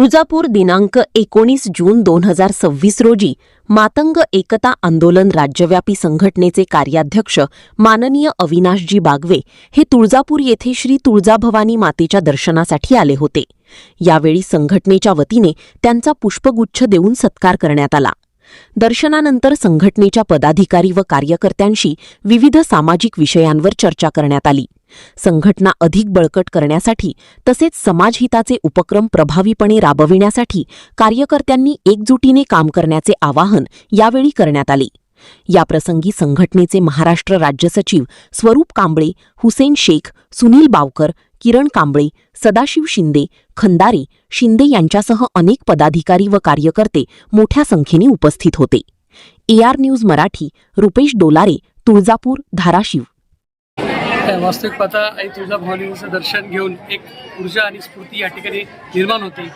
तुळजापूर दिनांक 19 जून 2026 रोजी मातंग एकता आंदोलन राज्यव्यापी संघटनेचे कार्याध्यक्ष माननीय अविनाशजी बागवे हे तुळजापूर येथे श्री तुळजाभवानी मातेच्या दर्शनासाठी आले होते। यावेळी संघटनेच्या वतीने त्यांचा पुष्पगुच्छ देऊन सत्कार करण्यात आला। दर्शनानंतर संघटनेच्या पदाधिकारी व कार्यकर्त्यांशी विविध सामाजिक विषयांवर चर्चा करण्यात आली। संघटना अधिक बळकट करण्यासाठी तसेच समाजहिताचे उपक्रम प्रभावीपणे राबविण्यासाठी कार्यकर्त्यांनी एकजुटीने काम करण्याचे आवाहन यावेळी करण्यात आले। याप्रसंगी संघटनेचे महाराष्ट्र राज्य सचिव स्वरूप कांबळे, हुसेन शेख, सुनील बावकर, किरण कांबळे, सदाशिव शिंदे, खंदारे, शिंदे यांच्यासह अनेक पदाधिकारी व कार्यकर्ते मोठ्या संख्येने उपस्थित होते। AR news Marathi, Rupesh Dolare, Tuljapur, Dharashiv. वास्तविक पाहता आई तुळजाभवानीचं दर्शन घेऊन एक ऊर्जा आणि स्फूर्ती या ठिकाणी निर्माण होते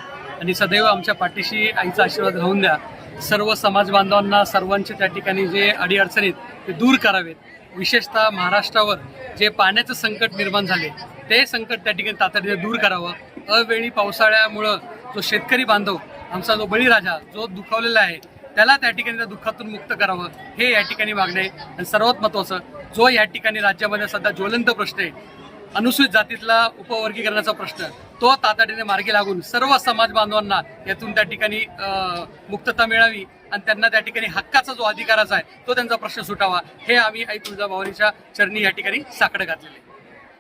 आणि सदैव आमच्या पाठीशी आईचा आशीर्वाद राहून द्या। सर्व समाज बांधवांना सर्वांचे त्या ठिकाणी जे अडीअडचणी आहेत ते दूर करावेत। विशेषतः महाराष्ट्रावर जे पाण्याचं संकट निर्माण झाले ते संकट त्या ठिकाणी तातडीने दूर करावं। अवेळी पावसाळ्यामुळं जो शेतकरी बांधव आमचा जो बळीराजा जो दुखावलेला आहे त्याला त्या ठिकाणी त्या दुःखातून मुक्त करावं हे या ठिकाणी मागणे आहे। आणि सर्वात महत्त्वाचं जो या ठिकाणी राज्यामध्ये सध्या ज्वलंत प्रश्न आहे अनुसूचित जातीतला उपवर्गीकरणाचा प्रश्न तो तातडीने मार्गी लागून सर्व समाज बांधवांना यातून त्या ठिकाणी मुक्तता मिळावी आणि त्यांना त्या ठिकाणी हक्काचा जो अधिकाराचा आहे तो त्यांचा प्रश्न सुटावा हे आम्ही आई तुळजाभवानीच्या चरणी या ठिकाणी साकडं घातलेले।